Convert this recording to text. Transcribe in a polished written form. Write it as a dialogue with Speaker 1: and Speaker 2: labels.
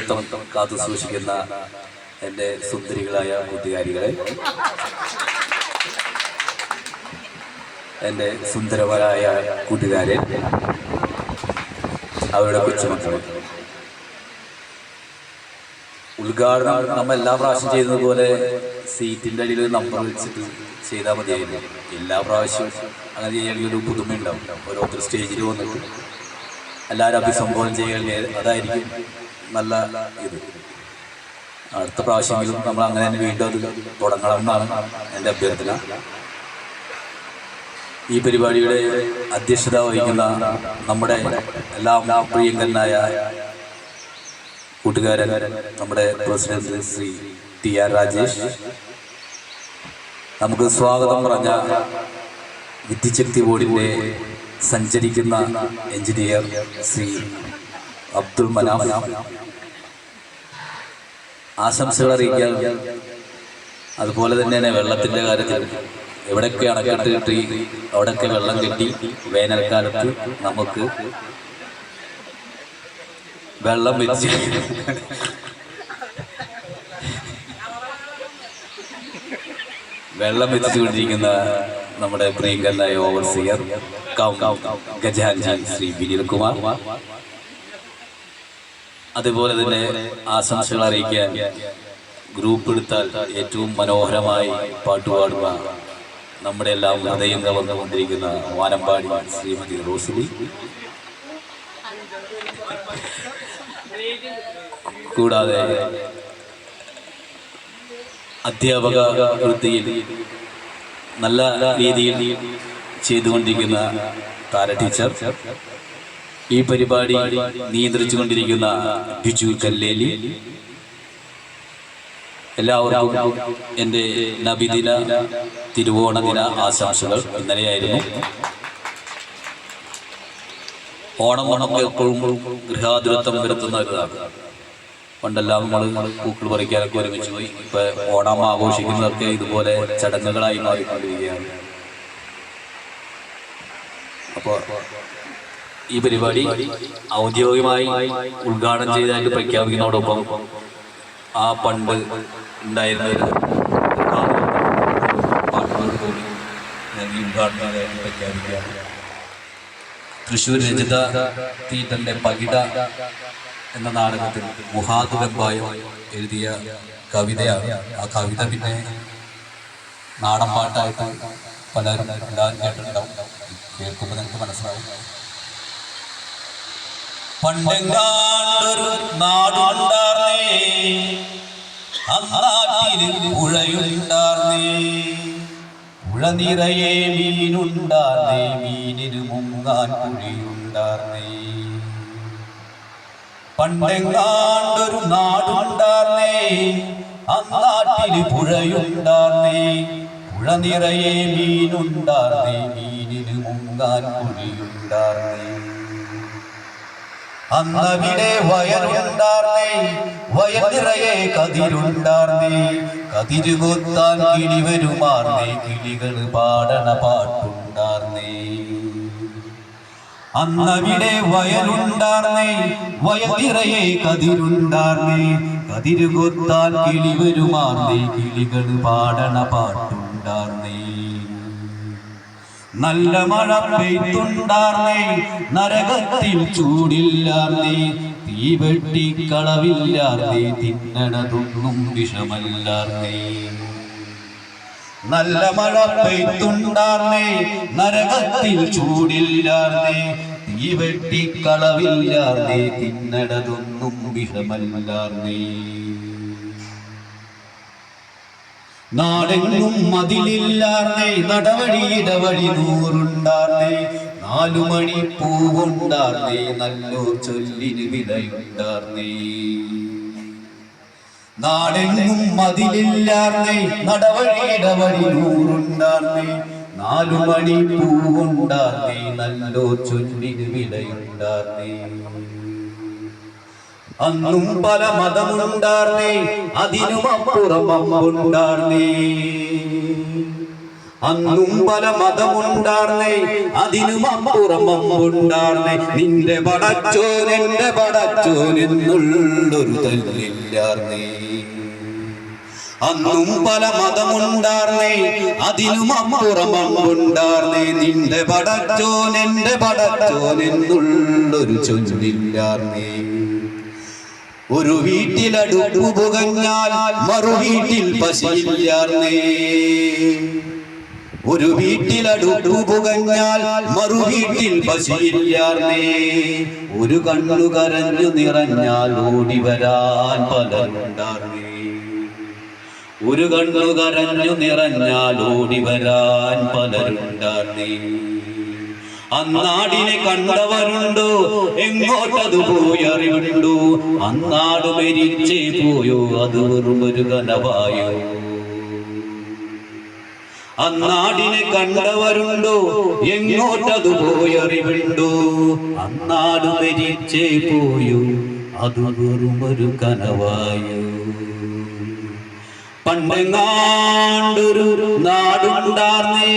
Speaker 1: അടിമത്തം കാത്തു സൂക്ഷിക്കുന്ന എൻ്റെ സുന്ദരികളായ കൂട്ടുകാരികളെ, എൻ്റെ സുന്ദരവരായ കൂട്ടുകാരെ, അവരുടെ കൊച്ചുമക്കളെ, ഉദ്ഘാടനം നമ്മൾ എല്ലാ പ്രാവശ്യം ചെയ്യുന്നത് പോലെ സീറ്റിൻ്റെ അടിയിൽ നമ്പർ വെച്ചിട്ട് ചെയ്താൽ മതിയായിരുന്നു. എല്ലാ പ്രാവശ്യവും അങ്ങനെ ചെയ്യണമെങ്കിൽ ഒരു പുതുമയുണ്ടാവും. ഓരോരുത്തർ സ്റ്റേജിൽ വന്നിട്ട് എല്ലാവരും അഭിസംബോധന ചെയ്യണമെങ്കിൽ അതായിരിക്കും നല്ല ഇത്. അടുത്ത പ്രാവശ്യമെങ്കിലും നമ്മൾ അങ്ങനെ തന്നെ വീണ്ടും അത് തുടങ്ങണം എന്നാണ് എൻ്റെ അഭ്യർത്ഥന. ഈ പരിപാടിയുടെ അധ്യക്ഷത വഹിക്കുന്ന നമ്മുടെ എല്ലാം പ്രിയങ്കരനായ കൂട്ടുകാരൻ, നമ്മുടെ പ്രസിഡന്റ് ശ്രീ ടി.ആർ. രാജേഷ്, നമുക്ക് സ്വാഗതം പറഞ്ഞ വിദ്യുച്ഛക്തി ബോർഡിൻ്റെ സഞ്ചരിക്കുന്ന എഞ്ചിനീയർ ശ്രീ അബ്ദുൽ മനാഫ്, ആശംസകൾ അറിയിക്കാൻ. അതുപോലെ തന്നെയാണ് വെള്ളത്തിൻ്റെ കാര്യത്തിൽ എവിടെയൊക്കെ അണക്കെട്ട് കിട്ടി അവിടെയൊക്കെ വെള്ളം കെട്ടി വേനൽക്കാലത്ത് നമുക്ക് വെള്ളം വെച്ചുകൊണ്ടിരിക്കുന്ന നമ്മുടെ പ്രിയങ്കരനായ ഓവർസിയർ ഖജാൻജി ശ്രീ വിനീത് കുമാർ, അതുപോലെ തന്നെ ആശംസകൾ അറിയിക്കാൻ ഗ്രൂപ്പ് എടുത്താൽ ഏറ്റവും മനോഹരമായി പാട്ടുപാടുക നമ്മുടെ എല്ലാം ഹൃദയം കവർന്നുകൊണ്ടിരിക്കുന്ന വാനമ്പാടി ശ്രീമതി റോസ്ലി, കൂടാതെ അധ്യാപക വൃത്തിയിൽ നല്ല രീതിയിൽ ചെയ്തുകൊണ്ടിരിക്കുന്ന താര ടീച്ചർ, ഈ പരിപാടി നിയന്ത്രിച്ചുകൊണ്ടിരിക്കുന്ന ബിജു കല്ലേലി, എല്ലാവർക്കും എൻ്റെ നബിദിന തിരുവോണദിന ആശംസകൾ. ഇന്നലെയായിരുന്നു ഓണം. നമുക്ക് എപ്പോഴും ഗൃഹാതുരത്വം വരുത്തുന്ന ഒരിതാണ്. പണ്ടെല്ലാം നമ്മൾ പൂക്കൾ പറിക്കാനൊക്കെ ഒരുമിച്ച് പോയി. ഇപ്പൊ ഓണം ആഘോഷിക്കുന്നതൊക്കെ ഇതുപോലെ ചടങ്ങുകളായി മാറിക്കൊണ്ടിരിക്കുകയാണ്. അപ്പോൾ ഈ പരിപാടി ഔദ്യോഗികമായി ഉദ്ഘാടനം ചെയ്തതായിട്ട് പ്രഖ്യാപിക്കുന്നതോടൊപ്പം ആ പണ്ട് ഉണ്ടായിരുന്ന പാട്ടുകൾ കൂടി ഈ ഉദ്ഘാടനമായിട്ട് പ്രഖ്യാപിക്കുകയാണ്. തൃശ്ശൂർ രചിത തീറ്റന്റെ പകിട എന്ന നാടകത്തിൽ മുഹാദ് വെമ്പായം എഴുതിയ കവിതയാണ്. ആ കവിത പിന്നെ നാടൻ പാട്ടായിട്ട് പലരും എല്ലാവരും കേട്ടിട്ടുണ്ടാവും. കേൾക്കുമ്പോൾ നിങ്ങൾക്ക് മനസ്സിലാവും. പണ്ടെങ്ങാണ്ടൊരു നാടുണ്ടാർന്നേ, അന്നാട്ടില് പുഴയുണ്ടാർന്നേ, പുഴ നിറയെ മീനുണ്ടാർന്നേ, മീനിന് മുങ്ങാൻ കുഴിയുണ്ടാർന്നേ. പണ്ടെങ്ങാണ്ടൊരു നാടുണ്ടാർന്നേ, അന്നാട്ടില് പുഴയുണ്ടാർന്നേ, പുഴ നിറയെ മീനുണ്ടാർന്നേ, മീനിന് മുങ്ങാൻ കുഴിയുണ്ടാർന്നേ. അന്നവിടെ വയലുണ്ടാർന്നേ, വയൽ നിറയെ കതിരുണ്ടാർന്നേ, കതിരു കൊത്താൻ കിളി വരുമാർന്നേ, കിളികൾ പാടണ പാട്ടുണ്ടാർന്നേ. അന്നവിടെ വയലുണ്ടാർന്നേ, വയൽ നിറയെ കതിരുണ്ടാർന്നേ, കതിരു കൊത്താൻ കിളി വരുമാർന്നേ, കിളികൾ പാടണ പാട്ടുണ്ടാർന്നേ. നല്ല മഴ പെയ്ത്തുണ്ടാർന്നേ, നരകത്തിൽ ചൂടില്ലാർന്നേ, തീവെട്ടിക്കളവില്ലാർന്നേ, തിന്നണതൊന്നും വിഷമല്ലാർന്നേ. നല്ല മഴ പെയ്ത്തുണ്ടാർന്നേ, നരകത്തിൽ ചൂടില്ലാർന്നേ, തീവെട്ടിക്കളവില്ലാർന്നേ, തിന്നണതൊന്നും വിഷമല്ലാർന്നേ. നാടെങ്ങും മതിലില്ലാർന്നേ, നടവഴിയിടവഴി നൂറുണ്ടാർന്നേ, 4 മണി പൂവുണ്ടാർന്നേ, നല്ലോ ചൊല്ലിന് വിലയുണ്ടാർന്നേ. നാടെങ്ങും മതിലില്ലാർന്നേ, നടവഴിയിടവഴി നൂറുണ്ടാർന്നേ, 4 മണി പൂവുണ്ടാർന്നേ, നല്ലോ ചൊല്ലിന് വിലയുണ്ടാർന്നേ. അന്നും പല മതമുണ്ടാർന്നേ, അതിനുമപ്പുറം അമ്പുണ്ടാർന്നേ.
Speaker 2: അന്നും പല മതമുണ്ടാർന്നേ അതിനും അപ്പുറം അമ്പുണ്ടാർന്നേ നിന്റെ പടച്ചോൻ എന്റെ പടച്ചോൻ എന്നുള്ളൊരു തല്ലില്ലാർന്നേ അന്നും പല മതമുണ്ടാർന്നേ അതിനും അപ്പുറം അമ്പുണ്ടാർന്നേ നിന്റെ പടച്ചോൻ എന്റെ പടച്ചോൻ എന്നുള്ളൊരു ചൊല്ലില്ലാർന്നേ ഒരു വീട്ടിലടുപ്പു പുകഞ്ഞാൽ മറു വീട്ടിൽ പശിയില്ലാർന്നേ ഒരു വീട്ടിലടുപ്പു പുകഞ്ഞാൽ മറു വീട്ടിൽ പശിയില്ലാർന്നേ ഒരു കണ്ണു കരഞ്ഞു നിറഞ്ഞാൽ ഓടി വരാൻ പലരുണ്ടാർന്നേ ഒരു കണ്ണു കരഞ്ഞു നിറഞ്ഞാൽ ഓടി വരാൻ പലരുണ്ടാർന്നേ അന്നാടിനെ കണ്ടവരുണ്ടോ എങ്ങോട്ടത് പോയി അറിവുണ്ടോ അന്നാട് മരിച്ചേ പോയോ അത് വെറും ഒരു കനവായോ അന്നാടിനെ കണ്ടവരുണ്ടോ എങ്ങോട്ടത് പോയി അറിവുണ്ടോ അന്നാട് മരിച്ചേ പോയോ അത് വെറും ഒരു കനവായോ പണ്ടെങ്ങാണ്ടൊരു നാടുണ്ടാർന്നേ